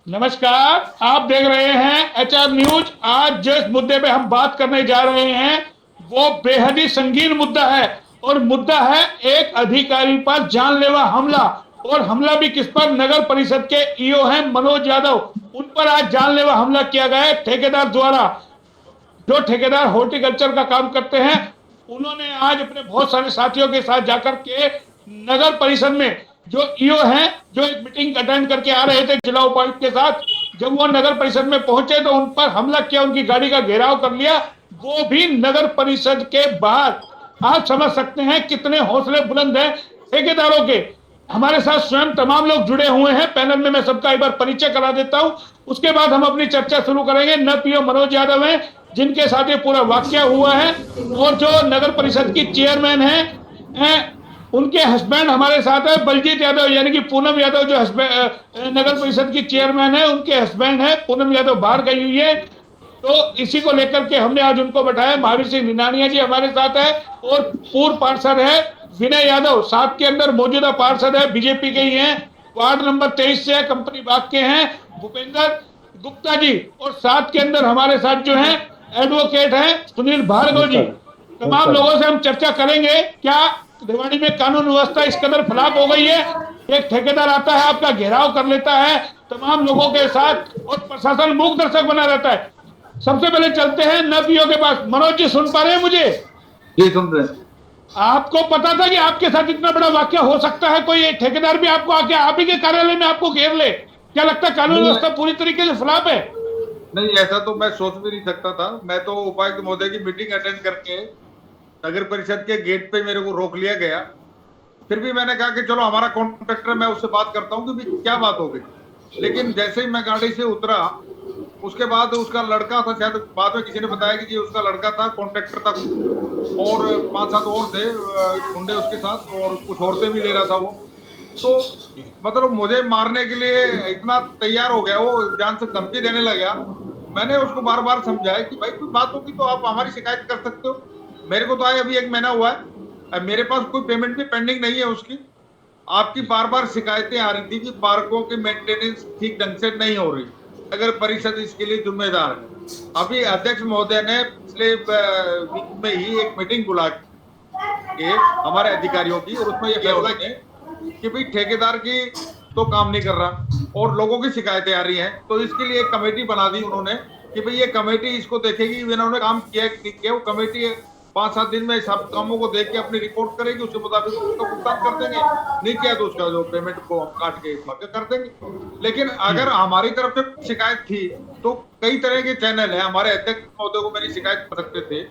नमस्कार, आप देख रहे हैं एचआर न्यूज। आज जिस मुद्दे पे हम बात करने जा रहे हैं वो बेहद ही संगीन मुद्दा है और मुद्दा है एक अधिकारी पर जानलेवा हमला। और हमला भी किस पर? नगर परिषद के ईओ हैं मनोज यादव, उन पर आज जानलेवा हमला किया गया है ठेकेदार द्वारा। जो ठेकेदार हॉर्टिकल्चर का काम करते हैं उन्होंने आज अपने बहुत सारे साथियों के साथ जाकर के नगर परिषद में जो ईओ हैं जो एक मीटिंग अटेंड करके आ रहे थे जिला उपायुक्त के साथ, जब वो नगर परिषद में पहुंचे तो उन पर हमला किया, उनकी गाड़ी का घेराव कर लिया, वो भी नगर परिषद के बाहर। आप समझ सकते हैं कितने हौसले बुलंद हैं ठेकेदारों के। हमारे साथ स्वयं तमाम लोग जुड़े हुए हैं पैनल में, मैं सबका एक बार परिचय करा देता हूं, उसके बाद हम अपनी चर्चा शुरू करेंगे। न पीओ मनोज यादव हैं जिनके साथ ये पूरा वाकया हुआ है, और जो नगर परिषद की चेयरमैन है उनके हस्बैंड हमारे साथ है बलजीत यादव, यानी कि पूनम यादव जो नगर परिषद की चेयरमैन है उनके हस्बैंड है। पूनम यादव बाहर गई हुई है, तो इसी को लेकर के हमने आज उनको बैठाया। महावीर सिंह निनानिया जी हमारे साथ है और पूर्व पार्षद है विनय यादव, साथ के अंदर मौजूदा पार्षद है बीजेपी के ही हैं, वार्ड नंबर 23 से कंपनी बाग के हैं भूपेंद्र गुप्ता जी, और साथ के अंदर हमारे साथ जो है एडवोकेट हैं सुनील भार्गव जी। तमाम लोगों से हम चर्चा करेंगे। क्या रेवाड़ी में कानून व्यवस्था इस कदर खराब हो गई है? एक ठेकेदार आता है, आपका घेराव कर लेता है तमाम लोगों के साथ, और प्रशासन मूक दर्शक बना रहता है। सबसे पहले चलते हैं नपीओ के पास। मनोज जी सुन पा रहे हैं मुझे? जी सुन रहे हैं। आपको पता था कि आपके साथ इतना बड़ा वाकया हो सकता है? कोई ठेकेदार भी आपको आके आप ही के कार्यालय में आपको घेर ले? क्या लगता है कानून व्यवस्था पूरी तरीके से खिलाफ है? नहीं, ऐसा तो मैं सोच भी नहीं सकता था। मैं तो उपायुक्त महोदय की मीटिंग अटेंड करके नगर परिषद के गेट पे मेरे को रोक लिया गया। फिर भी मैंने कहा कि चलो हमारा कॉन्ट्रैक्टर, मैं उससे बात करता हूँ कि क्या बात हो गई। लेकिन जैसे ही मैं गाड़ी से उतरा उसके बाद उसका लड़का था, शायद बाद में किसी ने बताया कि उसका लड़का था, कॉन्ट्रैक्टर था, और 5-7 और थे गुंडे उसके साथ, और कुछ औरतें भी ले रहा था वो। तो मतलब मुझे मारने के लिए इतना तैयार हो गया, वो जान से धमकी देने लगा। मैंने उसको बार बार समझाया कि भाई कोई बात होगी तो आप हमारी शिकायत कर सकते हो। मेरे को तो आए अभी 1 महीना हुआ है, मेरे पास कोई पेमेंट भी पेंडिंग नहीं है उसकी। आपकी बार बार शिकायतें आ रही थी कि पार्कों की मेंटेनेंस ठीक ढंग से नहीं हो रही, अगर परिषद इसके लिए जिम्मेदार है। अभी अध्यक्ष महोदय ने पिछले वीक में ही एक मीटिंग बुला के हमारे अधिकारियों की, और उसमें ये फैसला किया कि भाई ठेकेदार की तो काम नहीं कर रहा और लोगों की शिकायतें आ रही हैं, तो इसके लिए एक कमेटी बना दी उन्होंने कि भाई ये कमेटी इसको देखेगी इन्होंने काम किया नहीं किया। वो कमेटी 5-7 दिन में सब कामों को देख के अपनी रिपोर्ट करेगी, उसके मुताबिक उसका भुगतान कर देंगे, नहीं किया तो उसका जो पेमेंट को हम काट के कर देंगे। लेकिन अगर हमारी तरफ से शिकायत थी तो कई तरह के चैनल है, हमारे अध्यक्ष महोदय को मेरी शिकायत कर सकते थे।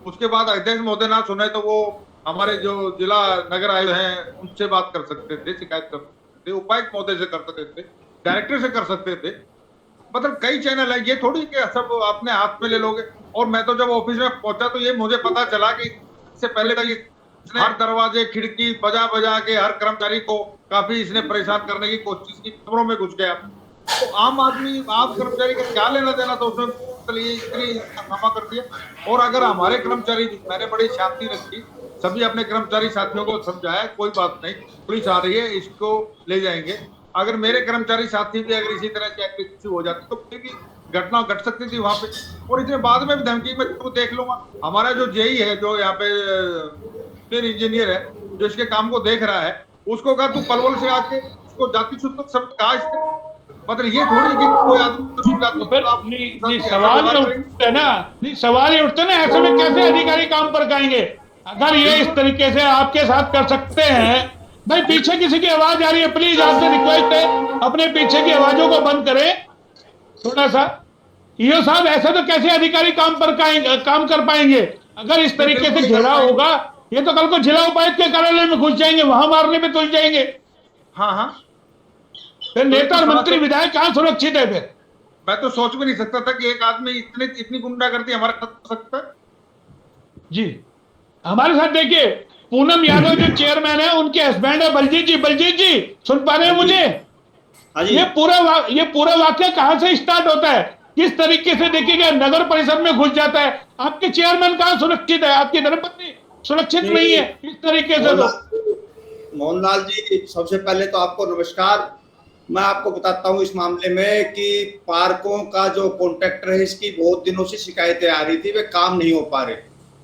उसके बाद अध्यक्ष महोदय ना सुने तो वो हमारे जो जिला नगर आयुक्त हैं उनसे बात कर सकते थे, शिकायत कर सकते थे, उपायुक्त महोदय से कर सकते थे, डायरेक्टर से कर सकते थे। मतलब कई चैनल है, ये थोड़ी कि सब अपने हाथ में ले लोगे। और मैं तो जब ऑफिस में पहुंचा तो ये मुझे पता चला कि इससे पहले तक इसने हर दरवाजे खिड़की बजा बजा के हर कर्मचारी को काफी इसने परेशान करने की कोशिश की, खबरों में घुस गया। तो आम आदमी, आप कर्मचारी का क्या लेना देना, तो उसने इतनी हंगामा कर दिया। और अगर हमारे कर्मचारी, मैंने बड़ी शांति रखी, सभी अपने कर्मचारी साथियों को समझाया कोई बात नहीं, पुलिस आ रही है, इसको ले जाएंगे। अगर मेरे कर्मचारी साथी भी अगर इसी तरह की एक्टिविटी हो जाती तो कोई भी घटना घट सकती थी वहां पे। और इसमें बाद में भी धमकी में तो देख लूंगा। हमारा जो जेई है, जो यहाँ पे इंजीनियर है, जो इसके काम को देख रहा है, उसको कहा तू पलवल से आके उसको जाति शुद्ध सब कहा इसने। मतलब ये थोड़ी कि कोई आदमी सवाल ये उठते है ना, नहीं सवाल ये उठते ना, ऐसे में कैसे अधिकारी काम पर आएंगे? अगर ये इस तरीके से आपके साथ कर सकते हैं, भाई पीछे किसी की आवाज आ रही है, प्लीज आपसे रिक्वेस्ट है अपने पीछे की आवाजों को बंद करें थोड़ा सा। ईओ साहब, ऐसे तो कैसे अधिकारी काम कर पाएंगे? अगर इस तरीके से घेराव होगा, ये तो कल को जिला उपायुक्त के कार्यालय में घुस जाएंगे, वहां मारने पे तुल जाएंगे। हाँ हाँ, फिर नेता और मंत्री विधायक कहां सुरक्षित है? फिर मैं तो सोच भी नहीं सकता था कि एक आदमी इतनी गुंडागर्दी हमारे साथ कर सकता है। जी, हमारे साथ देखिए पूनम यादव जो चेयरमैन है, उनके हस्बैंड है बलजीत जी। बलजीत जी सुन पा रहे हैं मुझे? ये पूरा वाक्य कहां से स्टार्ट होता है, किस तरीके से देखिएगा नगर परिषद में घुस जाता है? आपके चेयरमैन कहां सुरक्षित है? आपकी धर्मपत्नी सुरक्षित नहीं है इस तरीके से? तो मोहनलाल जी, सबसे पहले तो आपको नमस्कार। मैं आपको बताता हूँ इस मामले में कि पार्कों का जो कॉन्ट्रैक्टर है इसकी बहुत दिनों से शिकायतें आ रही थी, वे काम नहीं हो पा रहे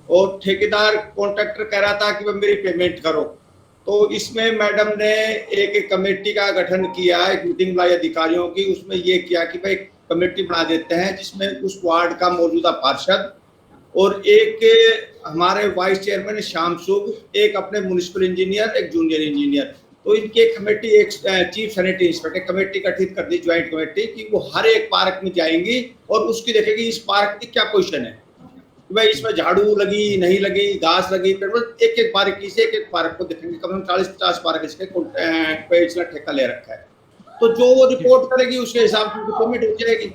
और ठेकेदार कॉन्ट्रैक्टर कह रहा था कि वे मेरी पेमेंट करो। तो इसमें मैडम ने एक कमेटी का गठन किया, एक मीटिंग बुलाई अधिकारियों की, उसमें ये किया कि भाई कमेटी बना देते हैं जिसमें उस वार्ड का मौजूदा पार्षद और एक हमारे वाइस चेयरमैन श्याम शुभ, एक अपने म्युनिसिपल इंजीनियर, एक जूनियर इंजीनियर, तो इनकी एक कमेटी, एक चीफ सैनिटरी इंस्पेक्टर कमेटी गठित कर दी, ज्वाइंट कमेटी, कि वो हर एक पार्क में जाएंगी और उसकी देखेगी इस पार्क की क्या पोजीशन है, भाई इसमें झाड़ू लगी नहीं लगी, घास लगी, एक एक बारीकी से एक एक पार्क को देखेंगे। कम से कम 40-50 पार्क इसके इसने ठेका ले रखा है, तो जो वो रिपोर्ट करेगी उसके हिसाब से पेमेंट हो जाएगी।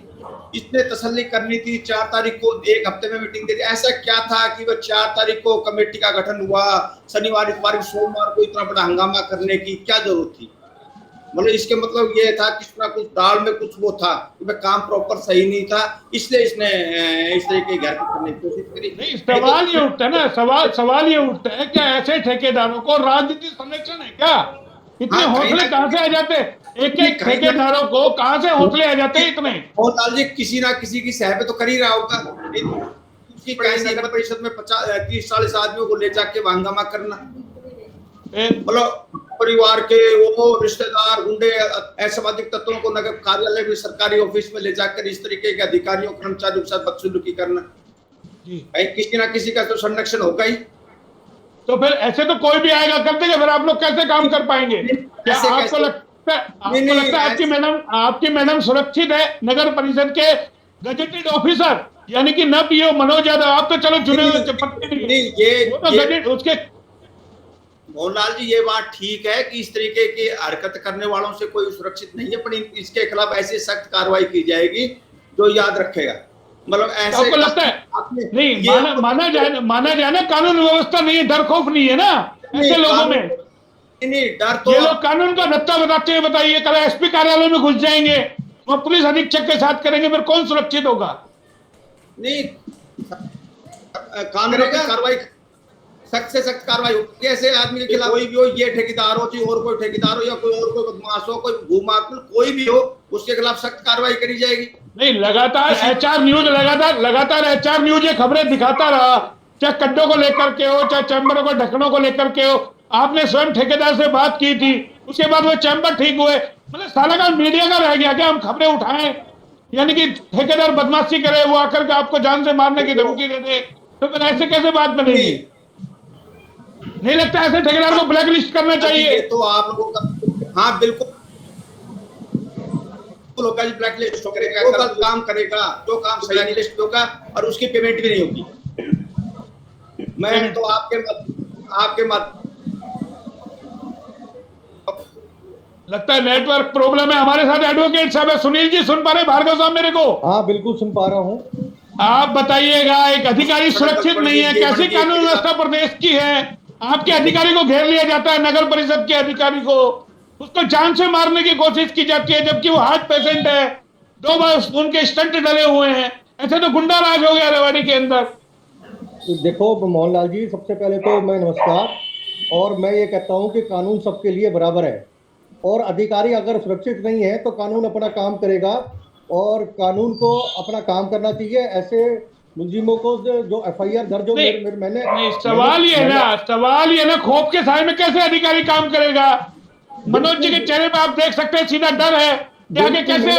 इसने तसल्ली करनी थी, 4 तारीख को 1 हफ्ते में मीटिंग दे दी। ऐसा क्या था कि वो 4 तारीख को कमेटी का गठन हुआ, शनिवार इतवार सोमवार को इतना बड़ा हंगामा करने की क्या जरूरत थी? मतलब इसके मतलब ये था कि इसमें कुछ दाल में कुछ वो था, काम प्रॉपर सही नहीं था, इसलिए इसने इस तरीके की हरकत करने की कोशिश करी। नहीं, सवाल ये उठता है ना, सवाल ये उठता है क्या ऐसे ठेकेदारों को राजनीतिक संरक्षण है क्या? इतने हौसले कहाँ से आ जाते? एक एक ठेकेदारों को कहाँ से हौसले आ जाते हैं इतने? मोहनलाल जी किसी ना किसी की सह पे तो कर ही रहा होगा, उसकी नगर परिषद में 30-40 आदमियों को ले जाके हंगामा करना, मतलब परिवार के वो रिश्तेदार गुंडे असामाजिक तत्वों को नगर कार्यालय में सरकारी ऑफिस में ले जाकर इस तरीके के अधिकारियों कर्मचारियों के साथ बदसलूकी करना, किसी ना किसी का तो संरक्षण होगा ही। तो फिर ऐसे तो कोई भी आएगा कर देगा, फिर आप लोग कैसे काम कर पाएंगे? क्या आपको लगता है आपकी मैडम सुरक्षित है? नगर परिषद के गजेटेड ऑफिसर यानी कि न पीओ मनोज यादव, आप तो चलो चुने हुए उसके। मोहनलाल जी ये बात ठीक है कि इस तरीके की हरकत करने वालों से कोई सुरक्षित नहीं है, पर इसके खिलाफ ऐसी सख्त कार्रवाई की जाएगी जो याद रखेगा। मतलब ऐसे आपको लगता है नहीं माना जाए ना कानून व्यवस्था नहीं है, डर खौफ नहीं है ना ऐसे लोगों में? नहीं डर तो ये लोग कानून का रत्ता बताते हैं। बताइए, कल एसपी कार्यालय में घुस जाएंगे और पुलिस अधीक्षक के साथ करेंगे, फिर कौन सुरक्षित होगा? नहीं कानून की कार्रवाई, सख्त से सख्त कार्रवाई होगी ऐसे आदमी के खिलाफ। कोई भी हो, ये ठेकेदार हो चाहे और कोई ठेकेदार हो या कोई और कोई बदमाश हो, कोई भूमाफिल कोई भी हो, उसके खिलाफ सख्त कार्रवाई करी जाएगी। नहीं, लगातार एचआर न्यूज ये खबरें दिखाता रहा, चाहे कड्डों को लेकर के हो, चाहे चैम्बरों को ढक्कनों को लेकर के हो। आपने स्वयं ठेकेदार से बात की थी, उसके बाद वो चैम्बर ठीक हुए। मतलब साला का मीडिया का रह गया क्या हम खबरें उठाएं? यानी कि ठेकेदार बदमाशी करे, वो आकर के आपको जान से मारने की धमकी दे दे, तो फिर ऐसे कैसे बात बनेगी? नहीं लगता ऐसे ठेकेदार को ब्लैक लिस्ट करना चाहिए? तो आप लोगों का हाँ बिल्कुल ब्लैक लिस्ट करेगा, वो काम करेगा जो काम सही लिस्ट होगा और उसकी पेमेंट भी नहीं होगी। मैं तो आपके मत लगता है नेटवर्क प्रॉब्लम है। हमारे साथ एडवोकेट साहब है, सुनील जी सुन पा रहे? भार्गव साहब मेरे को? हाँ बिल्कुल सुन पा रहा हूँ। आप बताइएगा, एक अधिकारी सुरक्षित नहीं है, कैसी कानून व्यवस्था प्रदेश की है? आपके अधिकारी को घेर लिया जाता है, नगर परिषद के अधिकारी को, उसको जान से मारने की कोशिश की जाती है, जबकि वो हार्ट पेशेंट है, 2 बार उनके स्टंट डले हुए हैं। ऐसे तो गुंडा राज हो गया रेवाड़ी के अंदर। देखो मोहनलाल जी, सबसे पहले तो मैं नमस्कार, और मैं ये कहता हूँ कि कानून सबके लिए बराबर है और अधिकारी अगर सुरक्षित नहीं है तो कानून अपना काम करेगा और कानून को अपना काम करना चाहिए। ऐसे मुलजिमों को जो एफआईआर दर्ज हो, मैंने सवाल ये ना खौफ के साए में कैसे अधिकारी काम करेगा? मनोज जी के चेहरे पे आप देख सकते हैं सीधा डर है कि आगे कैसे।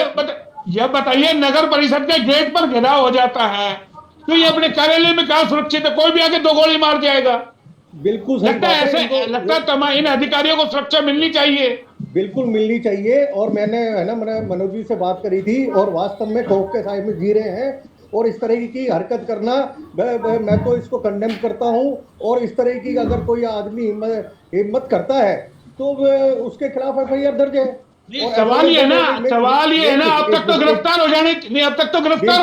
यह बताइए, नगर परिषद के गेट पर घेराव हो जाता है तो ये अपने कार्यालय में कहाँ सुरक्षित है? कोई भी आके 2 गोली मार जाएगा। बिल्कुल लगता है ऐसे, लगता है तमाम इन अधिकारियों को सुरक्षा मिलनी चाहिए। बिल्कुल मिलनी चाहिए। और मैंने मनोज जी से बात करी थी और वास्तव में खौफ के साए में जी रहे हैं और इस तरह की हरकत करना मैं तो इसको कंडेम करता हूं। और इस तरह की अगर कोई आदमी हिम्मत करता है तो उसके खिलाफ एफआईआर दर्ज है। सवाल ये है ना अब तक तो गिरफ्तार हो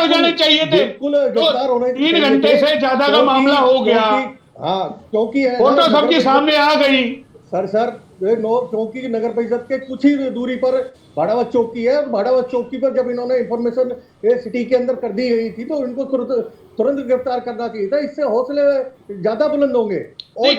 जाने चाहिए थे। बिल्कुल गिरफ्तार होने 3 घंटे से ज्यादा का मामला हो गया। हाँ, क्योंकि फोटो सबके सामने आ गई। सर चौकी नगर परिषद के कुछ ही दूरी पर भाड़ावत चौकी है। भाड़ावत चौकी पर जब इन्होंने इंफॉर्मेशन सिटी के अंदर कर दी गई थी तो इनको तुरंत गिरफ्तार करना चाहिए था। इससे हौसले ज्यादा बुलंद होंगे। और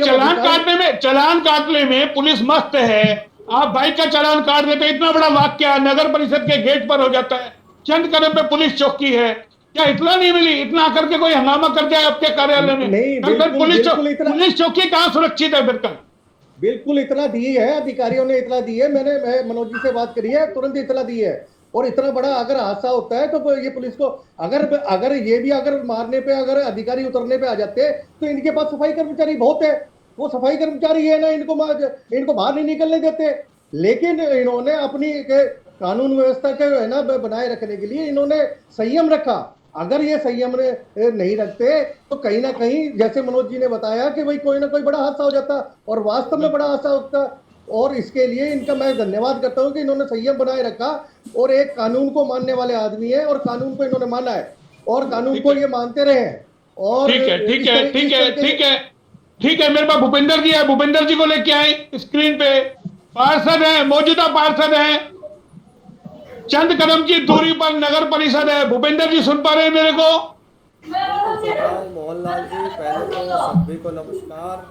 चलान काटने में पुलिस मस्त है। आप बाइक का चालान काट देते, इतना बड़ा वाक्य नगर परिषद के गेट पर हो जाता है, चंद कदम पे पुलिस चौकी है, क्या इतना नहीं मिली? इतना करके कोई हंगामा कर जाए आपके कार्यालय में? नहीं, कल फिर बिल्कुल पुलिस चौकी कहाँ सुरक्षित है फिर कल? बिल्कुल इतना दी है, अधिकारियों ने इतना दी है। मैं मनोज जी से बात करी है, तुरंत इतना दी है। और इतना बड़ा अगर हादसा होता है तो ये पुलिस को अगर ये भी अगर मारने पे अगर अधिकारी उतरने पे आ जाते तो इनके पास सफाई कर्मचारी बहुत है, वो सफाई कर्मचारी है ना, इनको बाहर नहीं निकलने देते। लेकिन इन्होंने अपनी कानून व्यवस्था के है ना बनाए रखने के लिए इन्होंने संयम रखा। अगर ये संयम नहीं रखते तो कहीं ना कहीं जैसे मनोज जी ने बताया कि भाई कोई ना कोई बड़ा हादसा हो जाता, और वास्तव में बड़ा हादसा होता। और इसके लिए इनका मैं धन्यवाद करता हूं कि इन्होंने संयम बनाए रखा और एक कानून को मानने वाले आदमी है, और कानून को इन्होंने माना है और कानून को ये मानते रहे हैं। और ठीक है, ठीक है, ठीक है, ठीक है, ठीक है। मेरे पास भूपेंद्र जी है, भूपेंद्र जी को लेके आए स्क्रीन पे। पार्षद है, मौजूदा पार्षद है, चंद कदम की दूरी पर नगर परिषद है। भूपेंद्र जी सुन पा रहे हैं मेरे को? मोहनलाल जी, पहले तो सभी को नमस्कार।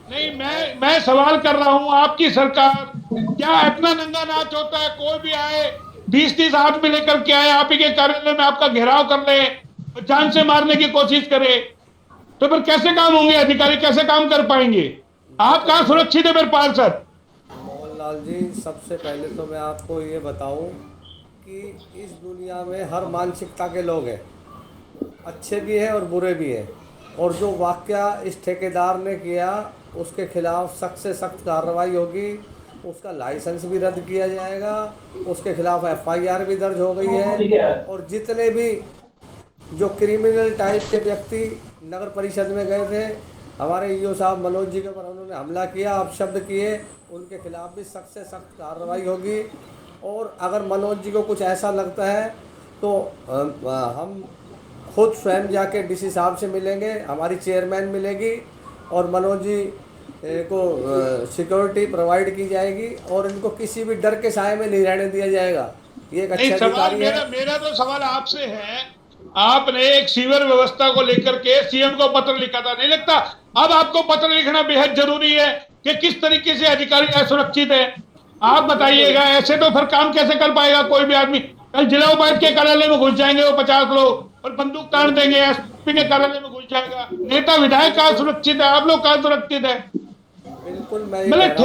नहीं, मैं सवाल कर रहा हूं, आपकी सरकार क्या इतना नंगा नाच होता है? कोई भी आए 20-30 आदमी लेकर के आए, आप ही के कार्यालय में आपका घेराव कर ले, जान से मारने की कोशिश करे, तो फिर कैसे काम होंगे? अधिकारी कैसे काम कर पाएंगे? आप कहाँ सुरक्षित है फिर पार्षद? मोहनलाल जी, सबसे पहले तो मैं आपको ये बताऊं कि इस दुनिया में हर मानसिकता के लोग हैं, अच्छे भी हैं और बुरे भी हैं। और जो वाकया इस ठेकेदार ने किया उसके खिलाफ सख्त से सख्त कार्रवाई होगी, उसका लाइसेंस भी रद्द किया जाएगा, उसके खिलाफ FIR भी दर्ज हो गई है। और जितने भी जो क्रिमिनल टाइप के व्यक्ति नगर परिषद में गए थे, हमारे ईओ साहब मनोज जी के ऊपर उन्होंने हमला किया, अपशब्द किए, उनके खिलाफ भी सख्त से सख्त कार्रवाई होगी। और अगर मनोज जी को कुछ ऐसा लगता है तो हम खुद स्वयं जाके DC साहब से मिलेंगे, हमारी चेयरमैन मिलेगी और मनोज जी को सिक्योरिटी प्रोवाइड की जाएगी और इनको किसी भी डर के साए में नहीं रहने दिया जाएगा। ये एक अच्छा अधिकारी है। मेरा तो सवाल आपसे है, आपने एक सीवर व्यवस्था को लेकर के CM को पत्र लिखा था, नहीं लगता अब आपको पत्र लिखना बेहद जरूरी है कि किस तरीके से अधिकारी असुरक्षित है? आप बताइएगा, ऐसे तो फिर काम कैसे कर पाएगा कोई भी आदमी? कल जिला उपायुक्त के कार्यालय में घुस जाएंगे वो 50 लोग और बंदूक तान देंगे, SP के कार्यालय में घुस जाएगा। नेता विधायक कहाँ सुरक्षित है? आप लोग कहाँ सुरक्षित है? बिल्कुल, मतलब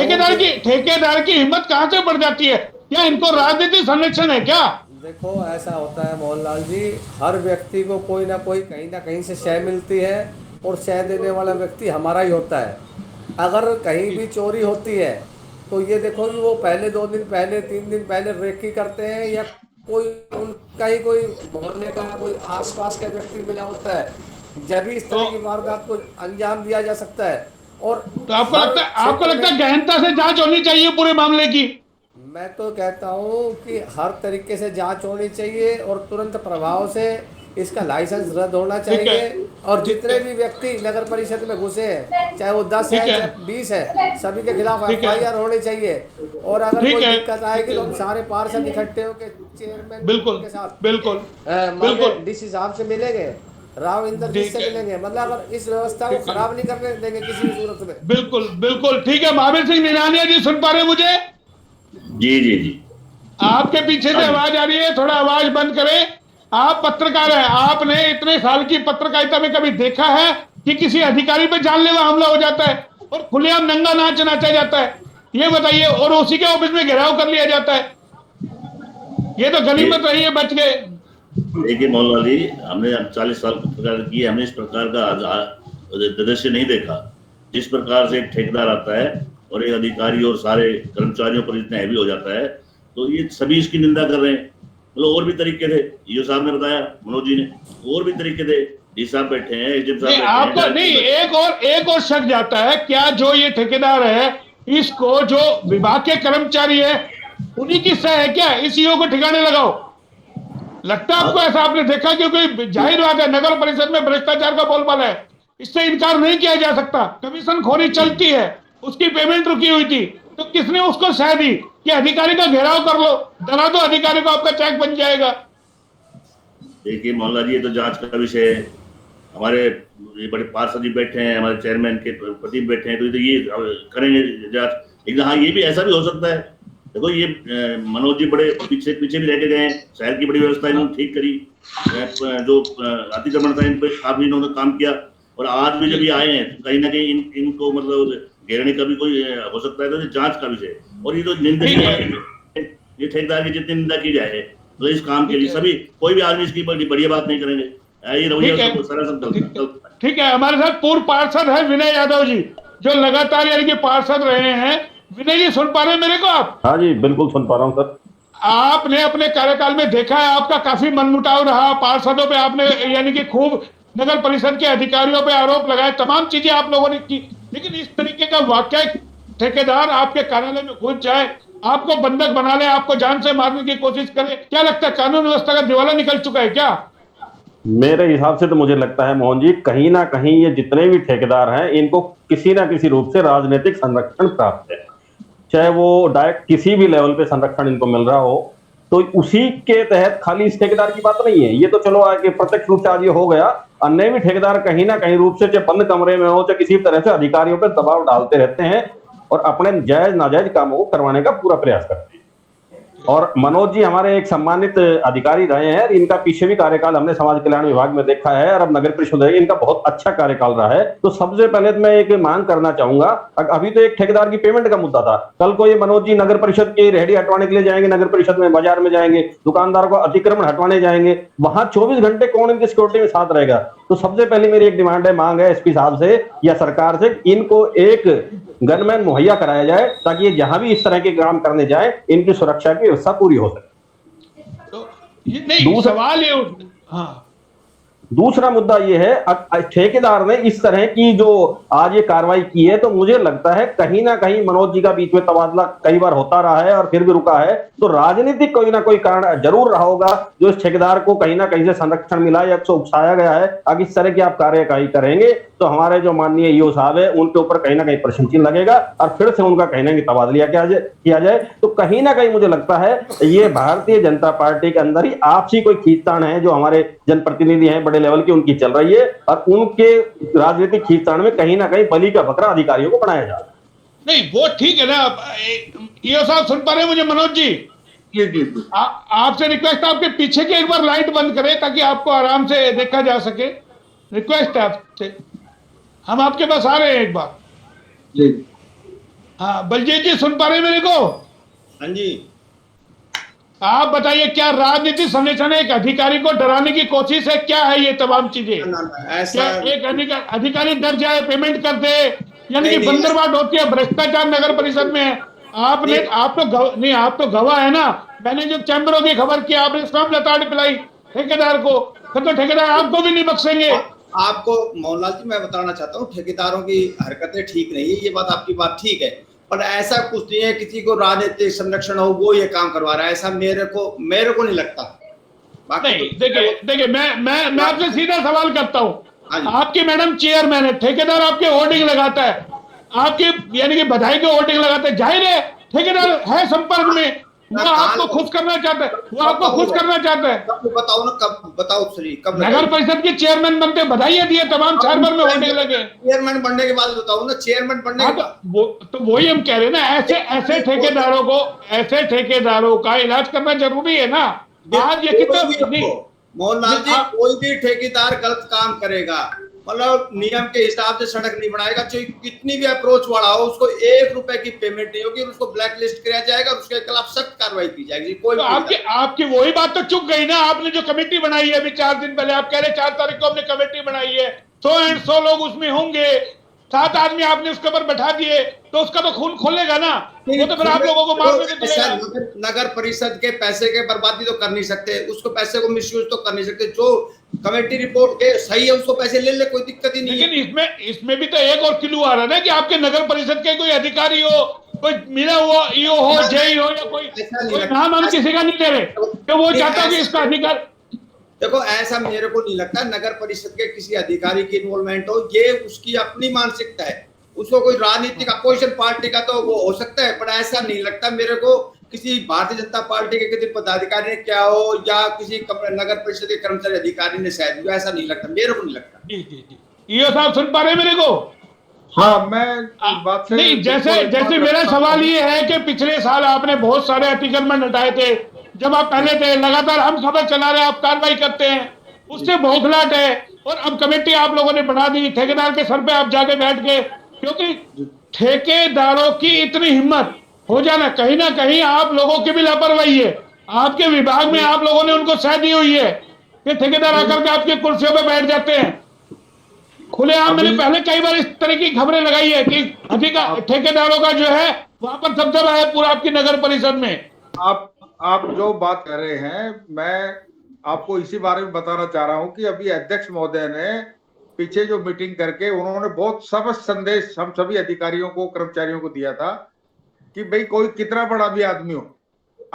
ठेकेदार की हिम्मत कहाँ से बढ़ जाती है? क्या इनको राजनीतिक संरक्षण है क्या? देखो, ऐसा होता है मोहनलाल जी, हर व्यक्ति को कोई ना कोई कहीं ना कहीं से शय मिलती है और शय देने वाला व्यक्ति हमारा ही होता है। अगर कहीं भी चोरी होती है तो ये देखो कि वो पहले 2 दिन पहले 3 दिन पहले रेकी करते हैं, या कोई उनका ही कोई मोहल्ले का कोई आसपास का व्यक्ति मिला होता है, जब भी इस तरह की वारदात को अंजाम दिया जा सकता है। और तो आपको लगता है गहनता से जांच होनी चाहिए पूरे मामले की? मैं तो कहता हूँ कि हर तरीके से जांच होनी चाहिए और तुरंत प्रभाव से इसका लाइसेंस रद्द होना चाहिए। और जितने भी व्यक्ति नगर परिषद में घुसे हैं, चाहे वो 10 है चाहे 20 है, सभी के खिलाफ FIR होनी चाहिए। और अगर कोई दिक्कत आएगी तो हम सारे पार्षद इकट्ठे होकर चेयरमैन के साथ बिल्कुल DC साहब से मिलेंगे, राव इंद्रजीत से मिलेंगे। मतलब अगर इस व्यवस्था को खराब नहीं करने देंगे किसी भी सूरत में। बिल्कुल बिल्कुल ठीक है। महावीर सिंह निनानिया जी सुन पा रहे मुझे? जी जी जी, आपके पीछे से आवाज आ रही है, थोड़ा आवाज बंद करें। आप पत्रकार हैं, आपने इतने साल की पत्रकारिता में कभी देखा है कि किसी अधिकारी पे जानलेवा हमला हो जाता है और खुलेआम नंगा नाच नाचा जाता है? ये बताइए, और उसी के ऑफिस में घेराव कर लिया जाता है। ये तो गनीमत रही है, बच गए। देखिए मोहनलाल जी, हमने 40 साल पत्रकार की है, हमने इस प्रकार का दृश्य नहीं देखा। जिस प्रकार से एक ठेकेदार आता है और एक अधिकारी और सारे कर्मचारियों पर इतना हैवी हो जाता है, तो ये सभी इसकी निंदा कर रहे हैं। मतलब और भी तरीके थे, ईओ साहब ने बताया, मनोज जी ने, और भी तरीके थे। डी साहब बैठे हैं, एसडीएम साहब बैठे हैं। आपको नहीं, एक और शक जाता है, क्या जो ये ठेकेदार है, इसको जो विभाग के कर्मचारी है उन्हीं की सह है क्या? इस ईओ को ठिकाने लगाओ। लगता है आपको ऐसा? आपने देखा? क्योंकि जाहिर बात है नगर परिषद में भ्रष्टाचार का बोलबाला है, इससे इनकार नहीं किया जा सकता। कमीशन खोरी चलती है, उसकी पेमेंट रुकी हुई थी, तो किसने उसको सह दी कि अधिकारी का घेराव कर लो, डरा दो अधिकारी को, आपका चेक बन जाएगा? देखिए मोहनलाल जी, ये तो जांच का विषय है। हमारे ये बड़े पार्षद जी बैठे हैं, हमारे चेयरमैन के पति बैठे हैं, तो ये करेंगे जांच। लेकिन हाँ, ये भी ऐसा भी हो सकता है देखो ये मनोज जी बड़े पीछे पीछे भी रह के गए हैं, शहर की बड़ी व्यवस्था इन्होंने ठीक करी, जो अतिक्रमण था इन पे काफी इन्होंने काम किया, और आज भी जब ये आए हैं तो कहीं ना कहीं इनको मतलब घेरने का भी कोई हो सकता है, तो जांच का विषय। और ये तो निंदनीय है, ये ठेकेदार की जितनी निंदा की जाए तो इस काम के लिए सभी कोई भी आदमी इसकी बढ़िया बात नहीं करेंगे, ये रवैया सरासर गलत है। ठीक है, हमारे साथ पूर्व पार्षद है विनय यादव जी, जो लगातार यानी कि पार्षद रहे हैं। विनय जी सुन पा रहे हैं मेरे को आप? हाँ जी बिल्कुल सुन पा रहा हूँ सर। आपने अपने कार्यकाल में देखा है, आपका काफी मनमुटाव रहा, पार्षदों पे आपने यानी कि खूब नगर परिषद के अधिकारियों पे आरोप लगाए, तमाम चीजें आप लोगों ने की, लेकिन इस तरीके का वाकया ठेकेदार आपके कार्यालय में घुस जाए, आपको बंधक बना ले, आपको जान से मारने की कोशिश करे, क्या लगता है कानून व्यवस्था का दिवाला निकल चुका है क्या? मेरे हिसाब से तो मुझे लगता है मोहन जी, कहीं ना कहीं ये जितने भी ठेकेदार हैं इनको किसी ना किसी रूप से राजनीतिक संरक्षण प्राप्त है, चाहे वो डायरेक्ट किसी भी लेवल पे संरक्षण इनको मिल रहा हो, तो उसी के तहत खाली इस ठेकेदार की बात नहीं है। ये तो चलो आगे प्रत्यक्ष रूप से आज ये हो गया, अन्य भी ठेकेदार कहीं ना कहीं रूप से चाहे बंद कमरे में हो चाहे किसी तरह से अधिकारियों पर दबाव डालते रहते हैं और अपने जायज नाजायज कामों को करवाने का पूरा प्रयास करते हैं। और मनोज जी हमारे एक सम्मानित अधिकारी रहे हैं, इनका पीछे भी कार्यकाल हमने समाज कल्याण विभाग में देखा है और अब नगर परिषद है, इनका बहुत अच्छा कार्यकाल रहा है। तो सबसे पहले मैं एक मांग करना चाहूंगा, अभी तो एक ठेकेदार की पेमेंट का मुद्दा था, कल को ये मनोज जी नगर परिषद की रेहड़ी हटवाने के लिए जाएंगे, नगर परिषद में बाजार में जाएंगे, दुकानदार को अतिक्रमण हटवाने जाएंगे, वहां 24 घंटे कौन इनकी सिक्योरिटी में साथ रहेगा? तो सबसे पहले मेरी एक डिमांड है, मांग है एसपी साहब से या सरकार से, इनको एक गनमैन मुहैया कराया जाए ताकि ये जहां भी इस तरह के काम करने जाए इनकी सुरक्षा की व्यवस्था पूरी हो सके। तो ये नहीं सवाल ये हाँ, दूसरा मुद्दा ये है, ठेकेदार ने इस तरह की जो आज ये कार्रवाई की है, तो मुझे लगता है कहीं ना कहीं मनोज जी का बीच में तबादला कई बार होता रहा है और फिर भी रुका है, तो राजनीतिक कोई ना कोई कारण जरूर रहा होगा जो इस ठेकेदार को कहीं ना कहीं से संरक्षण मिला या उकसाया गया है। अगर इस तरह की आप कार्यवाही करेंगे तो हमारे जो माननीय ईओ साहब है उनके ऊपर कहीं ना कहीं प्रश्न चिन्ह लगेगा और फिर से उनका कहीं ना कहीं तबादला किया जाए। तो कहीं ना कहीं मुझे लगता है ये भारतीय जनता पार्टी के अंदर ही आपसी कोई खींचतान है जो हमारे जनप्रतिनिधि हैं बड़े लेवल की, उनकी चल रही है और उनके राजनीतिक खींचतान में कहीं ना कहीं बलि का बकरा अधिकारियों को बनाया जा रहा है। नहीं वो ठीक है ना, ईओ साहब सुन पा रहे हैं मुझे? मनोज जी आपसे रिक्वेस्ट है, आपके पीछे की एक बार लाइट बंद करें ताकि आपको आराम से देखा जा सके, रिक्वेस्ट है आपसे। हम आपके पास आ रहे हैं एक बार जी। हाँ बलजीत जी सुन पा रहे हैं मेरे को? हाँ जी। आप बताइए, क्या राजनीतिक संरक्षण एक अधिकारी को डराने की कोशिश है? क्या है ये तमाम चीजें? ऐसा एक अधिकारी डर जाए, पेमेंट कर दे, यानी कि बंदरबाट होती है, भ्रष्टाचार नगर परिषद में है। आपने आप तो गवाह है ना, मैंने जो चैंबरों की खबर की, आपने स्वयं लताड़ पिलाई ठेकेदार को, फिर तो ठेकेदार आपको भी नहीं बख्शेंगे। आपको मोहनलाल जी मैं बताना चाहता हूँ, ठेकेदारों की हरकतें ठीक नहीं है, ये बात आपकी बात ठीक है, पर ऐसा कुछ नहीं है किसी को राजनीतिक संरक्षण हो वो ये काम करवा रहा है, ऐसा मेरे को नहीं लगता। नहीं देखिए मैं आपसे सीधा सवाल करता हूँ, आपकी मैडम चेयरमैन है, ठेकेदार आपके होर्डिंग लगाता है, आपकी यानी कि बधाई के होर्डिंग लगाता है, जाहिर है ठेकेदार है संपर्क में, वो आपको खुश करना चाहता है, बताओ ना कब, बताओ सही कब नगर परिषद के चेयरमैन बनते बधाइयां दिए, तमाम शहर भर में होर्डिंग लगे। चेयरमैन बनने के बाद बताओ ना, चेयरमैन बनने के बाद तो वही हम कह रहे हैं ना, ऐसे ठेकेदारों का इलाज करना जरूरी है ना। आज ये कितना मोहनलाल जी, कोई भी ठेकेदार गलत काम करेगा, मतलब नियम के हिसाब से सड़क नहीं बनाएगा, चाहे कितनी भी अप्रोच वाला हो, उसको 1 रुपए की पेमेंट नहीं होगी, उसको ब्लैक लिस्ट किया जाएगा, उसके खिलाफ सख्त कार्रवाई की जाएगी। कोई तो आपकी वही बात तो चुक गई ना। आपने जो कमेटी बनाई है अभी 4 दिन पहले, आप कह रहे 4 तारीख को हमने कमेटी बनाई है, 100 लोग उसमें होंगे, 7 आदमी आपने उसके ऊपर बैठा दिए, तो उसका तो खून खोलेगा ना, वो तो फिर आप लोगों को मारने के लिए। नगर परिषद के पैसे के बर्बादी तो कर नहीं सकते, उसको पैसे को मिसयूज तो कर नहीं सकते, जो कमेटी रिपोर्ट के सही है उसको पैसे ले ले, कोई दिक्कत ही नहीं। लेकिन इसमें भी तो एक और क्लू आ रहा है ना कि आपके नगर परिषद के कोई अधिकारी हो, कोई मिला हुआ ईओ हो, जेई हो, या कोई नाम हम किसी का नहीं ले रहे, तो वो चाहता है कि इसका अधिकार। देखो ऐसा मेरे को नहीं लगता नगर परिषद के किसी अधिकारी की इन्वॉल्वमेंट हो, ये उसकी अपनी मानसिकता है, उसको कोई राजनीतिक अपोजिशन पार्टी का तो वो हो सकता है, पर ऐसा नहीं लगता मेरे को किसी भारतीय जनता पार्टी के किसी पदाधिकारी ने क्या हो या किसी नगर परिषद के कर्मचारी अधिकारी ने शायद, ऐसा नहीं लगता, मेरे को नहीं लगता। जी ईओ साहब सुन पा रहे हैं मेरे को? हाँ, मैं इस बात से नहीं, जैसे बिल्कुल जैसे एकमत मेरा रखता सवाल हूं। ये है कि पिछले साल आपने बहुत सारे अतिक्रमण हटाए थे, जब आप पहले थे, लगातार हम खबर चला रहे हैं, आप कार्रवाई करते हैं, उससे बौखलाहट है, और अब कमेटी आप लोगों ने बना दी, ठेकेदार के सर पे आप जाके बैठ के, क्योंकि ठेकेदारों की इतनी हिम्मत हो जाना, कहीं ना कहीं आप लोगों की भी लापरवाही है, आपके विभाग में आप लोगों ने उनको सह दी हुई है कि ठेकेदार आकर के आपकी कुर्सियों पे बैठ जाते हैं खुलेआम। मैंने अभी पहले कई बार इस तरह की खबरें लगाई है कि ठेकेदारों का जो है वहां पर दबदबा है पूरा आपकी नगर परिषद में। आप जो बात कर रहे हैं, मैं आपको इसी बारे में बताना चाह रहा हूं कि अभी अध्यक्ष महोदय ने पीछे जो मीटिंग करके उन्होंने बहुत स्पष्ट संदेश हम सभी अधिकारियों को, कर्मचारियों को दिया था कि भाई कोई कितना बड़ा भी आदमी हो,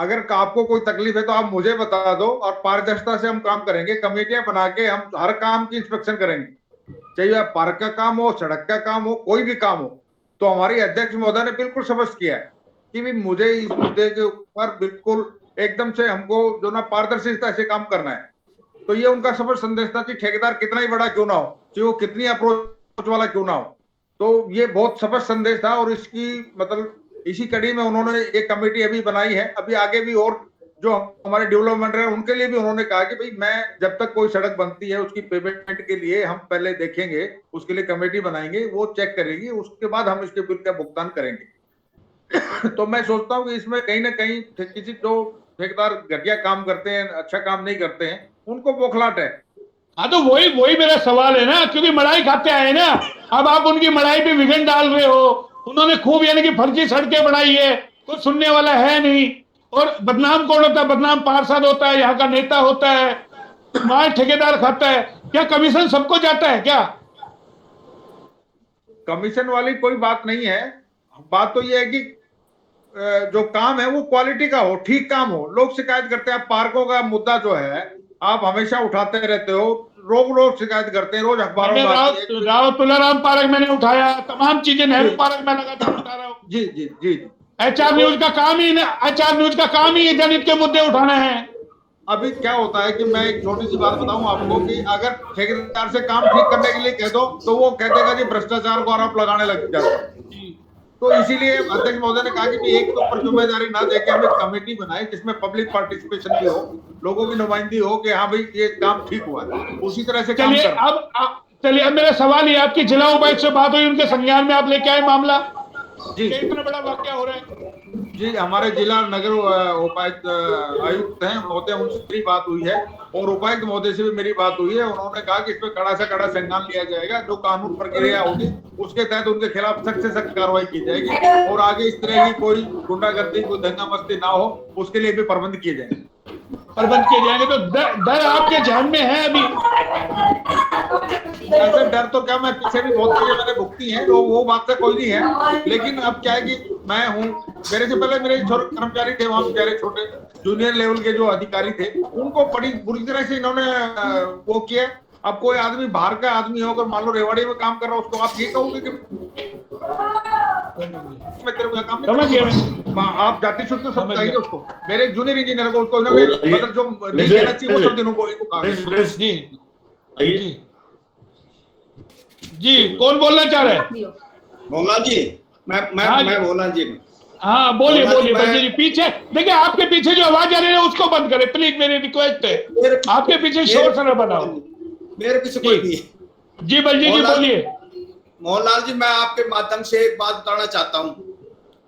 अगर आपको कोई तकलीफ है तो आप मुझे बता दो और पारदर्शिता से हम काम करेंगे। कमेटियां बना के हम हर काम की इंस्पेक्शन करेंगे, चाहे वह पार्क का काम हो, सड़क का काम हो, कोई भी काम हो। तो हमारी अध्यक्ष महोदय ने बिल्कुल स्पष्ट किया है कि भी मुझे इस मुद्दे के ऊपर बिल्कुल एकदम से हमको जो ना पारदर्शिता से काम करना है। तो ये उनका स्पष्ट संदेश था कि ठेकेदार कितना ही बड़ा क्यों ना हो, चाहे वो कितनी अप्रोच वाला क्यों ना हो। तो ये बहुत स्पष्ट संदेश था, और इसकी मतलब इसी कड़ी में उन्होंने एक कमेटी अभी बनाई है। अभी आगे भी और जो हमारे डेवलपमेंट है उनके लिए भी उन्होंने कहा कि भाई मैं जब तक कोई सड़क बनती है उसकी पेमेंट के लिए हम पहले देखेंगे, उसके लिए कमेटी बनाएंगे, वो चेक करेगी, उसके बाद हम इसके बिल का भुगतान करेंगे। तो मैं सोचता हूँ कि इसमें कहीं ना कहीं किसी जो ठेकेदार घटिया काम करते हैं, अच्छा काम नहीं करते हैं, उनको बौखलाहट है। हाँ, तो वही वही मेरा सवाल है ना, क्योंकि मलाई खाते आए ना, अब आप उनकी मलाई पे विघन डाल रहे हो। उन्होंने खूब यानी कि फर्जी सड़कें बनाई है, कोई सुनने वाला है नहीं, और बदनाम कौन होता है? बदनाम पार्षद होता है, यहाँ का नेता होता है, माल ठेकेदार खाता है। क्या कमीशन सबको जाता है क्या? कमीशन वाली कोई बात नहीं है। बात तो ये है कि जो काम है वो क्वालिटी का हो, ठीक काम हो। लोग शिकायत करते हैं, पार्कों का मुद्दा जो है आप हमेशा उठाते रहते हो, लोग शिकायत करते हैं, रोज अखबारों में आती है। राव तुलाराम पार्क मैंने उठाया, तमाम चीजें नेहरू पार्क में लगातार उठा रहा हूँ। जी जी जी। एचआर न्यूज का काम ही एचआर न्यूज का काम ही जनहित के मुद्दे उठाना है। अभी क्या होता है कि मैं एक छोटी सी बात बताऊं आपको कि अगर ठेकेदार से काम ठीक करने के लिए कह दो तो वो कह देगा जी भ्रष्टाचार को आरोप लगाने लग जाता है। तो इसीलिए अध्यक्ष महोदय ने कहा कि एक तो पर जिम्मेदारी ना देके हम एक कमेटी बनाए जिसमें पब्लिक पार्टिसिपेशन भी हो, लोगों की नुमाइंदगी हो कि हाँ भाई ये काम ठीक हुआ है, उसी तरह से काम करना। चलिए अब मेरा सवाल ये, आपकी जिला उपायुक्त से बात हुई, उनके संज्ञान में आप लेके आए मामला? जी, इतना बड़ा वाकया हो रहा है। जी, हमारे जिला नगर उपायुक्त आयुक्त हैं महोदय, उनसे मेरी बात हुई है, और उपायुक्त महोदय से भी मेरी बात हुई है। उन्होंने कहा कि इसमें कड़ा से कड़ा संज्ञान लिया जाएगा, जो कानून प्रक्रिया होगी उसके तहत उनके खिलाफ सख्त से सख्त कार्रवाई की जाएगी, और आगे इस तरह की कोई गुंडागर्दी, कोई दंगा मस्ती ना हो, उसके लिए भी प्रबंध किए जाएंगे। तो डर आपके ध्यान में है अभी? ऐसे डर तो क्या, मैं पीछे भी बहुत चीजें मैंने भुगती हैं, तो वो बात से कोई नहीं है। लेकिन अब क्या है कि मैं हूँ, मेरे से पहले मेरे कर्मचारी थे वहां, बेचारे छोटे जूनियर लेवल के जो अधिकारी थे, उनको बड़ी बुरी तरह से इन्होंने वो किया। अब कोई आदमी बाहर का आदमी हो, अगर मान लो रेवाड़ी में काम कर रहा हो, उसको आप ये कहोगे कि मैं तेरे को काम नहीं, आप जाति शुद्ध तो सब चाहिए उसको। मेरे जूनियर इंजीनियर को उसको मतलब जो नहीं देना चाहिए वो सब दिनों को जी कौन बोलना चाह रहे हैं? मोहनलाल जी, मैं मोहनलाल जी। हाँ बोलिए बोलिए जी। पीछे देखिए, आपके पीछे जो आवाज आ रही है उसको बंद करें प्लीज, मेरी रिक्वेस्ट है। आपके पीछे शोर शराबा बनाओ। मेरे पीछे कोई नहीं है। जी बलजी जी बोलिए। मोहनलाल जी, मैं आपके माध्यम से एक बात बताना चाहता हूँ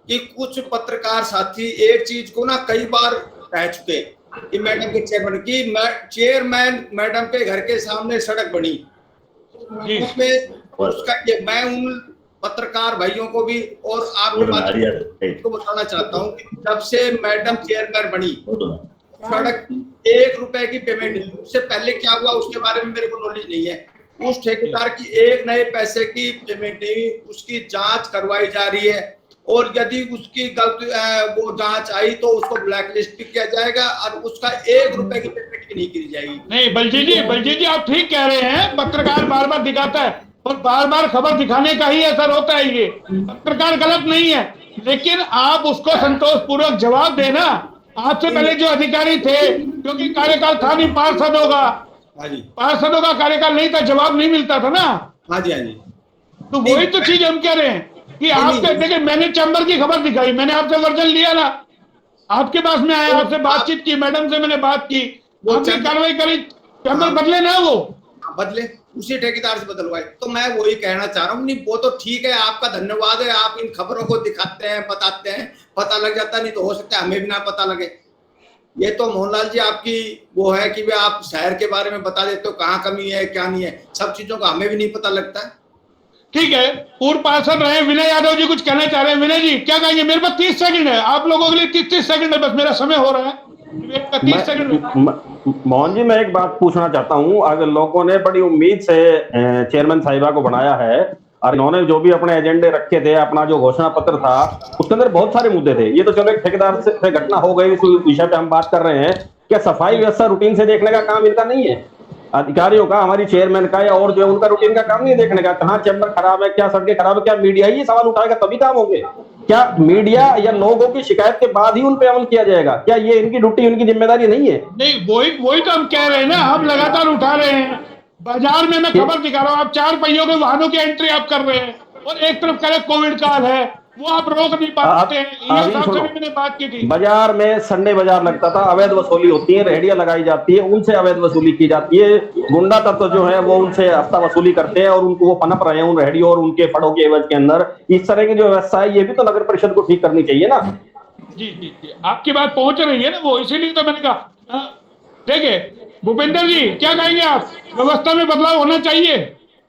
कि कुछ पत्रकार साथी एक चीज को ना कई बार कह चुके कि मैडम के चेयरमैन की चेयरमैन मैडम के घर के सामने सड़क बनी, उसमें उसका मैं उन पत्रकार भाइयों को भी और आपके माध्यम को बताना चाहता हूँ कि जब से मैडम चेयरमैन बनी, सड़क 1 रुपए की पेमेंट, उससे पहले क्या हुआ उसके बारे में मेरे को नॉलेज नहीं है। उस ठेकेदार की एक नए पैसे की पेमेंट नहीं, उसकी जांच करवाई जा रही है, और यदि उसकी गलत वो जांच आई तो उसको ब्लैक लिस्ट भी किया जाएगा और उसका 1 रुपए की पेमेंट भी नहीं की जाएगी। नहीं बलजी जी आप ठीक कह रहे हैं, पत्रकार बार बार दिखाता है, और बार बार खबर दिखाने का ही असर होता है। ये पत्रकार गलत नहीं है, लेकिन आप उसको संतोष पूर्वक जवाब देना। आपसे पहले जो अधिकारी थे, क्योंकि कार्यकाल था नहीं पार्षदों का, पार्षदों का कार्यकाल नहीं था, जवाब नहीं मिलता था ना। हाँ जी हाँ जी। तो वही तो चीज हम कह रहे हैं कि आपके देखिए, मैंने चैम्बर की खबर दिखाई, मैंने आपसे वर्जन लिया ना, आपके पास में आया, आपसे बातचीत की, मैडम से मैंने बात की, आपने कार्रवाई करी, चैम्बर बदले ना, वो बदले उसी ठेकेदार से बदलवाए। तो मैं वही कहना चाह रहा हूँ, नहीं वो तो ठीक है, आपका धन्यवाद है, आप इन खबरों को दिखाते हैं, बताते हैं, पता लग जाता, नहीं तो हो सकता है हमें भी ना पता लगे। ये तो मोहनलाल जी आपकी वो है कि वे आप शहर के बारे में बता देते हो, कहाँ कमी है क्या नहीं है, सब चीजों का हमें भी नहीं पता लगता है। ठीक है। पूर्व पार्षद रहे विनय यादव जी कुछ कहना चाह रहे हैं। विनय जी क्या कहेंगे? मेरे पास 30 सेकंड है, आप लोगों के लिए 30 सेकंड है, बस मेरा समय हो रहा है, 30 सेकंड। मोहन जी, मैं एक बात पूछना चाहता हूं। अगर लोगों ने बड़ी उम्मीद से चेयरमैन साहिबा को बनाया है और इन्होंने जो भी अपने एजेंडे रखे थे, अपना जो घोषणा पत्र था उसके अंदर बहुत सारे मुद्दे थे। ये तो चलो एक ठेकेदार से घटना हो गई, इस विषय पे हम बात कर रहे हैं। क्या सफाई व्यवस्था रूटीन से देखने का काम इनका नहीं है? अधिकारियों का, हमारी चेयरमैन का या और जो उनका रूटीन का काम नहीं देखने का, कहाँ चैम्बर खराब है, क्या सड़कें खराब है, क्या मीडिया ही सवाल उठाएगा तभी काम होंगे? क्या मीडिया या लोगों की शिकायत के बाद ही उन पे अमल किया जाएगा? क्या ये इनकी ड्यूटी, इनकी जिम्मेदारी नहीं है? नहीं, वही तो हम कह रहे हैं ना, हम लगातार उठा रहे हैं। बाजार में मैं खबर दिखा रहा हूँ, आप 4 पहियों के वाहनों की एंट्री आप कर रहे हैं, और एक तरफ कह रहे कोविड काल है, वो आप रोक नहीं पाते हैं। ये साहब से भी मैंने बात की थी। बाजार में संडे बाजार लगता था, अवैध वसूली होती है, रेहड़ियां लगाई जाती है, उनसे अवैध वसूली की जाती है। गुंडा तत्व जो है वो उनसे हफ्ता वसूली करते हैं और उनको वो पनप रहे हैं उन रेहड़ियों और उनके फड़ों के एवज के अंदर। इस तरह की जो व्यवस्था है ये भी तो नगर परिषद को ठीक करनी चाहिए ना। जी जी जी, आपकी बात पहुंच रही है ना, वो इसीलिए तो मैंने कहा। देखिए भूपेंद्र जी क्या कहेंगे आप? व्यवस्था में बदलाव होना चाहिए।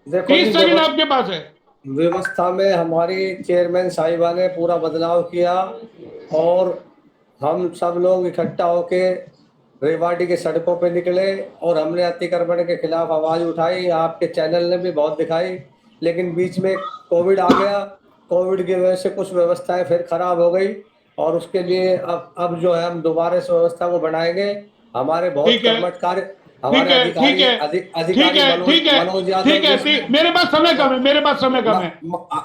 30 सेकंड आपके पास है। व्यवस्था में हमारी चेयरमैन साहिबा ने पूरा बदलाव किया और हम सब लोग इकट्ठा होके रेवाड़ी के सड़कों पे निकले और हमने अतिक्रमण के खिलाफ आवाज़ उठाई। आपके चैनल ने भी बहुत दिखाई, लेकिन बीच में कोविड आ गया। कोविड की वजह से कुछ व्यवस्थाएं फिर खराब हो गई और उसके लिए अब जो है हम दोबारा इस व्यवस्था को बनाएंगे। हमारे बहुत कर्मठ कार्य, हमारे अधिकारी मेरे पास समय कम है, मेरे पास समय कम है।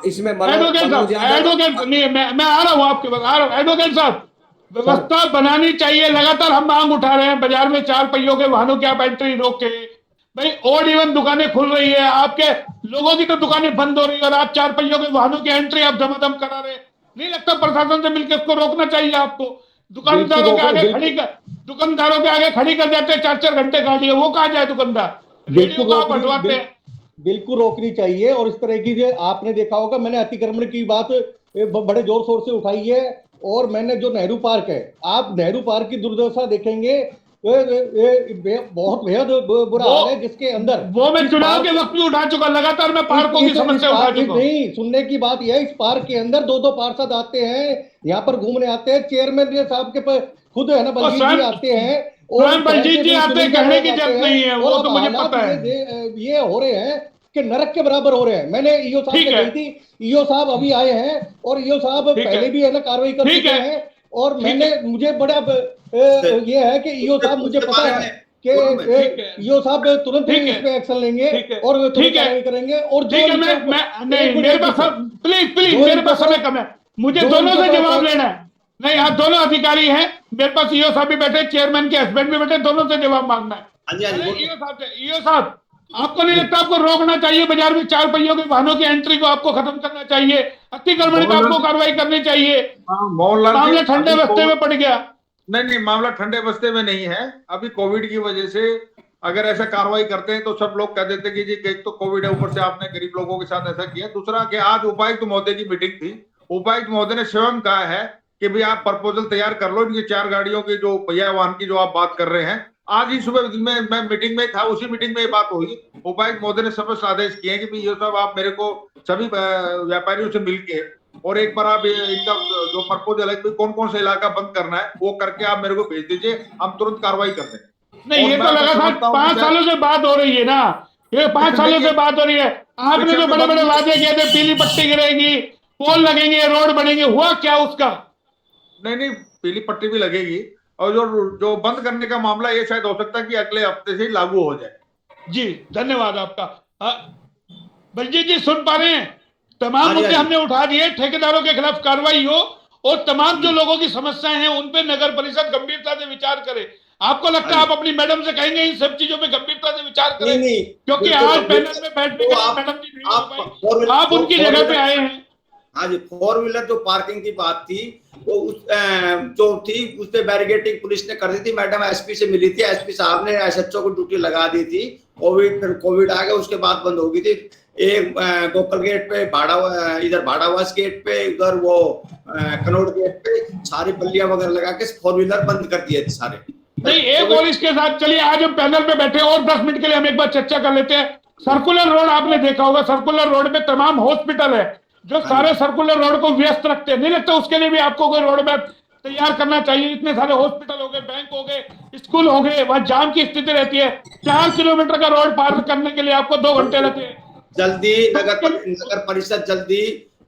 इसमें एडवोकेट नहीं, मैं आ रहा हूँ आपके पास, आ रहा हूँ। एडवोकेट साहब, व्यवस्था बनानी चाहिए। लगातार हम मांग उठा रहे हैं, बाजार में 4 पहियों के वाहनों की आप एंट्री रोके। भाई ऑड इवन दुकानें खुल रही है, आपके लोगों की तो दुकानें बंद हो रही है और आप 4 पहियों के वाहनों की एंट्री आप धमाधम करा रहे हैं। नहीं लगता प्रशासन से मिलकर इसको रोकना चाहिए आपको? दुकानदारों के आगे खड़ी कर जाते हैं 4-4 घंटे गाड़ी, वो कहाँ जाए दुकानदार? बिल्कुल रोकनी चाहिए। और इस तरह की जो आपने देखा होगा, मैंने अतिक्रमण की बात बड़े जोर शोर से उठाई है। और मैंने जो नेहरू पार्क है, आप नेहरू पार्क की दुर्दशा देखेंगे, बहुत बेहद बुरा हाल है, जिसके अंदर वो मैं चुनाव के वक्त भी उठा चुका, लगातार मैं पार्कों की समस्या उठा चुका। नहीं, सुनने की बात यह है, इस पार्क के अंदर 2-2 पार्षद आते हैं, यहाँ पर घूमने आते हैं। चेयरमैन साहब के खुद है ना, बलजीत जी आते हैं, और बलजीत जी आते हैं, कहने की जरूरत नहीं है, वो तो मुझे पता है। ये हो रहे हैं कि नरक के बराबर हो रहे हैं। मैंने ईओ साहब से कही थी, ईओ साहब अभी आए हैं और ईओ साहब पहले भी है ना कार्रवाई कर चुके हैं। और मुझे बड़ा ये है कि ईओ साहब, मुझे पता है कि ईओ साहब तुरंत इस पे एक्शन लेंगे और कार्रवाई करेंगे। और मेरे पास प्लीज मेरे पास समय कम है, मुझे दोनों से जवाब लेना है। नहीं, आप दोनों अधिकारी हैं, मेरे पास ईओ साहब भी बैठे, चेयरमैन के हस्बैंड भी बैठे, दोनों से जवाब मांगना है। ईओ साहब, आपको नहीं लगता आपको रोकना चाहिए बाजार में 4 पहियों के वाहनों की एंट्री को? आपको खत्म करना चाहिए, अतिक्रमण पर आपको कार्रवाई करनी चाहिए। मामला ठंडे बस्ते में पड़ गया। नहीं, मामला ठंडे बस्ते में नहीं है। अभी कोविड की वजह से अगर ऐसा कार्रवाई करते हैं तो सब लोग कह देते कि जी एक तो कोविड है, ऊपर से आपने गरीब लोगों के साथ ऐसा किया। दूसरा कि आज उपायुक्त महोदय की मीटिंग थी, उपायुक्त महोदय ने स्वयं कहा है कि भाई आप प्रपोजल तैयार कर लो, इनकी 4 गाड़ियों की जो पहिया वाहन की जो आप बात कर रहे हैं। आज ही सुबह में मैं मीटिंग में था, उसी मीटिंग में ये बात हुई। उपायुक्त महोदय ने स्पष्ट आदेश किए कि भाई ये सब आप मेरे को सभी व्यापारियों से मिलके और एक बार आप इनका जो प्रपोजल है कौन कौन सा इलाका बंद करना है वो करके आप मेरे को भेज दीजिए, हम तुरंत कार्रवाई कर दें। नहीं, ये तो लगातार 5 सालों से बात हो रही है ना, ये 5 सालों से बात हो रही है। आपने जो बड़े बड़े वादे किए थे, पीली पट्टी गिरेगी, पोल लगेंगे, रोड बनेंगे, हुआ क्या उसका? नहीं, पीली पट्टी भी लगेगी और जो बंद करने का मामला ये शायद हो सकता है कि अगले हफ्ते से ही लागू हो जाए। जी धन्यवाद आपका। बलजीत जी सुन पा रहे हैं? तमाम मुद्दे हमने उठा दिए, ठेकेदारों के खिलाफ कार्रवाई हो और तमाम जो लोगों की समस्याएं हैं उन पे नगर परिषद गंभीरता से विचार करे। आपको लगता है आप अपनी मैडम से कहेंगे इन सब चीजों पे गंभीरता से विचार करें? नहीं नहीं, क्योंकि बिल्कुल आज गंभीर- पैनल में बैठने तो के लिए आप- मैडम जी नहीं हो आप पाई, आप उनकी जगह पे आए हैं। हाँ जी, 4 व्हीलर जो पार्किंग की बात थी वो जो थी उस पे बैरिकेडिंग पुलिस ने कर दी थी। मैडम एसपी से मिली थी, एसपी साहब ने एसएचओ को ड्यूटी लगा दी थी। कोविड आ गया, उसके बाद बंद हो गई थी। एक गोकल गेट पे, इधर भाड़ावास गेट पे, उधर वो कनौड़ गेट पे सारी बल्लियां वगैरह लगा के 4 व्हीलर बंद कर दिए थे सारे। नहीं, एक और इसके साथ चलिए आज हम पैनल पे बैठे और 10 मिनट के लिए हम एक बार चर्चा कर लेते हैं। सर्कुलर रोड आपने देखा होगा, सर्कुलर रोड में तमाम हॉस्पिटल है जो सारे सर्कुलर रोड को व्यस्त रखते हैं। नहीं लगता उसके लिए भी आपको कोई रोड मैप तैयार करना चाहिए? इतने सारे हॉस्पिटल हो गए, बैंक हो गए, स्कूल हो गए, वहां जाम की स्थिति रहती है। 4 किलोमीटर का रोड पार करने के लिए आपको 2 घंटे लगते हैं। जल्दी नगर परिषद जल्दी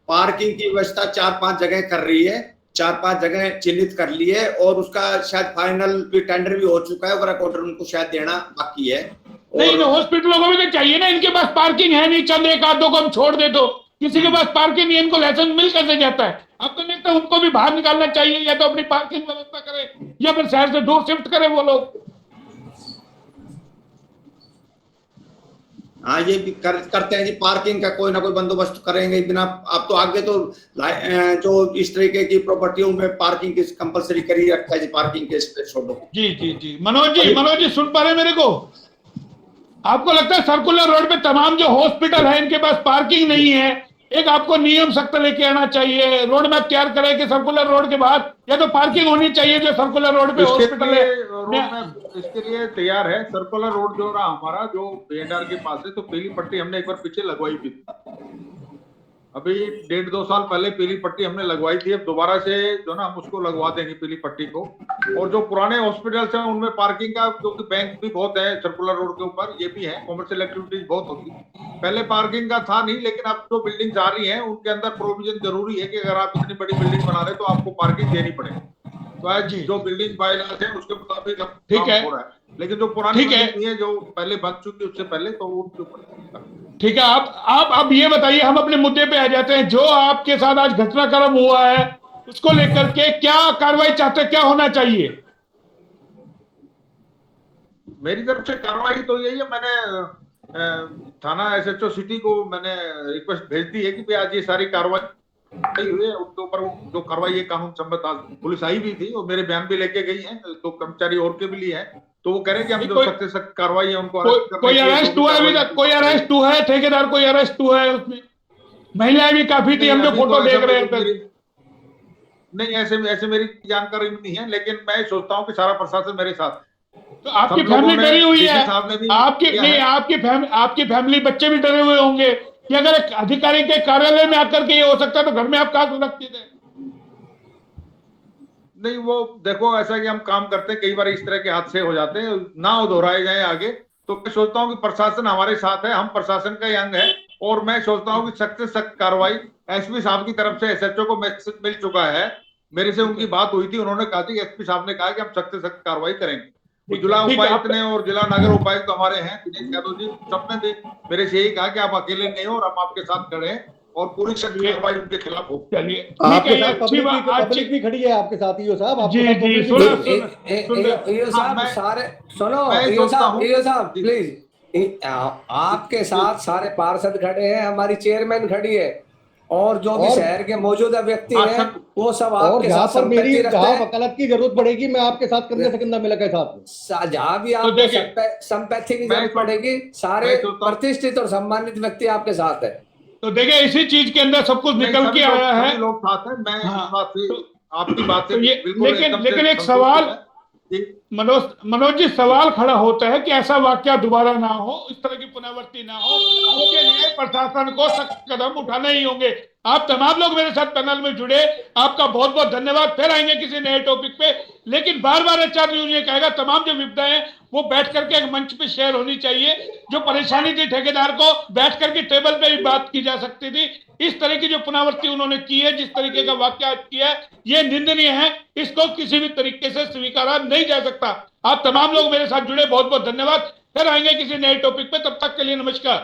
पार्किंग की व्यवस्था 4-5 जगह कर रही है, 4-5 जगह चिन्हित कर ली है और उसका शायद फाइनल भी टेंडर भी हो चुका है। वर्क ऑर्डर उनको शायद देना बाकी है। नहीं, तो हॉस्पिटलों को भी तो चाहिए ना, इनके पास पार्किंग है नहीं, चंद एक आध दो को हम छोड़ दे तो किसी के पास पार्किंग नहीं, इनको लाइसेंस मिल कैसे जाता है? आपको नहीं लगता उनको भी बाहर निकालना चाहिए, या तो अपनी पार्किंग व्यवस्था करें या फिर शहर से दूर शिफ्ट करें वो लोग? हाँ, ये भी करते हैं जी, पार्किंग का कोई ना कोई बंदोबस्त करेंगे। बिना आप तो आगे तो जो इस तरीके की प्रॉपर्टी उनमें पार्किंग की कंपलसरी कर ही रखा है जी, पार्किंग के छोड़ो। जी जी जी, मनोज जी सुन पा रहे मेरे को? आपको लगता है सर्कुलर रोड पे तमाम जो हॉस्पिटल है इनके पास पार्किंग नहीं है? एक आपको नियम सख्त लेके आना चाहिए, रोड मैप तैयार करें कि सर्कुलर रोड के बाद या तो पार्किंग होनी चाहिए जो सर्कुलर रोड पे हॉस्पिटल है। रोड मैप इसके लिए तैयार है। सर्कुलर रोड जो रहा हमारा, जो बीएनआर के पास है, तो पीली पट्टी हमने एक बार पीछे लगवाई भी थी। अभी 1.5-2 साल पहले पीली पट्टी हमने लगवाई थी। अब दोबारा से जो ना हम उसको लगवा देंगे पीली पट्टी को। और जो पुराने हॉस्पिटल्स हैं उनमें पार्किंग का, क्योंकि बैंक भी बहुत है सर्कुलर रोड के ऊपर, ये भी है, कॉमर्शियल एक्टिविटीज बहुत होती है। पहले पार्किंग का था नहीं, लेकिन अब जो बिल्डिंग आ रही है उनके अंदर प्रोविजन जरूरी है कि अगर आप इतनी बड़ी बिल्डिंग बना रहे तो आपको पार्किंग देनी पड़ेगी। तो आज जो बिल्डिंग बायलॉज है उसके मुताबिक ठीक है हो रहा है, लेकिन जो पुरानी बिल्डिंग है जो पहले बन चुकी है उससे पहले, तो उनके ऊपर। ठीक है, आप अब ये बताइए, हम अपने मुद्दे पे आ जाते हैं। जो आपके साथ आज घटनाक्रम हुआ है उसको लेकर के क्या कार्रवाई चाहते हैं, क्या होना चाहिए? मेरी तरफ से कार्रवाई तो यही है, मैंने थाना एसएचओ सिटी को मैंने रिक्वेस्ट भेज दी है कि भाई आज ये सारी कार्रवाई हुई है, उनके ऊपर जो कार्रवाई है कानून सम्मत। आज पुलिस आई भी थी और मेरे बयान भी लेके गई है, तो कर्मचारी और के भी लिए है, तो वो कह रहे हैं कि हम जो सख्त से सख्त कार्रवाई है उनको कोई अरेस्ट हुआ है अभी तक? कोई अरेस्ट हुआ है? ठेकेदार कोई अरेस्ट हुआ है उसमें? महिलाएं भी काफी थी, हम जो फोटो देख रहे हैं। नहीं, ऐसे मेरी जानकारी नहीं है, लेकिन मैं सोचता हूँ कि सारा प्रशासन मेरे साथ। तो आपकी फैमिली डरी हुई है? आपकी फैमिली, बच्चे भी डरे हुए होंगे कि अगर एक अधिकारी के कार्यालय में आकर के ये हो सकता है तो घर में आप कहाँ सुरक्षित है? नहीं, वो देखो, ऐसा कि हम काम करते हैं, कई बार इस तरह के हादसे हो जाते हैं, ना दोहराए जाए आगे। तो मैं सोचता हूँ कि प्रशासन हमारे साथ है, हम प्रशासन का ही अंग है, और मैं सोचता हूँ कि सख्त से सख्त कार्रवाई एसपी साहब की तरफ से एसएचओ को मैसेज मिल चुका है। मेरे से उनकी बात हुई थी, उन्होंने कहा थी, एसपी साहब ने कहा कि हम सख्त से सख्त कार्रवाई करेंगे। जिला उपायुक्त ने और जिला नगर उपायुक्त हमारे हैं दिनेश यादव जी, सबने भी मेरे से यही कहा कि आप अकेले नहीं हो और हम आपके साथ खड़े हैं और पूरी सख्त कार्रवाई उनके खिलाफ हो। चलिए, आपके साथ पब्लिक भी खड़ी है आपके साथ, ईओ साहब। जी जी, ईओ साहब सारे सुनो, ईओ साहब प्लीज, आपके साथ सारे पार्षद खड़े हैं, हमारी चेयरमैन खड़ी है, और जो भी शहर के मौजूदा व्यक्ति हैं वो सब आपके साथ संपत्ति रखते हैं। वकालत की जरूरत पड़ेगी, मैं आपके साथ कंधे से कंधा मिला के साथ, जहाँ भी आपको संपत्ति की जरूरत पड़ेगी, सारे प्रतिष्ठित और सम्मानित व्यक्ति आपके साथ है। तो देखिए, इसी चीज के अंदर सब कुछ निकल के आया है, लोग साथ हैं। मैं आपकी बात से लेकिन एक सवाल मनोज जी, सवाल खड़ा होता है कि ऐसा वाकया दोबारा ना हो, इस तरह की पुनरावृत्ति ना हो, उसके लिए प्रशासन को सख्त कदम उठाने ही होंगे। आप तमाम लोग मेरे साथ पैनल में जुड़े, आपका बहुत बहुत धन्यवाद। फिर आएंगे किसी नए टॉपिक पे, लेकिन बार बार एचआर न्यूज ये कहेगा तमाम जो विपदाएं हैं वो बैठ करके एक मंच पे शेयर होनी चाहिए। जो परेशानी थी ठेकेदार को, बैठ करके टेबल पे भी बात की जा सकती थी। इस तरह की जो पुनरावृत्ति उन्होंने की है, जिस तरीके का वाकया किया है, ये निंदनीय है, इसको किसी भी तरीके से स्वीकारा नहीं जा सकता। आप तमाम लोग मेरे साथ जुड़े, बहुत बहुत धन्यवाद। फिर आएंगे किसी नए टॉपिक पे, तब तक के लिए नमस्कार।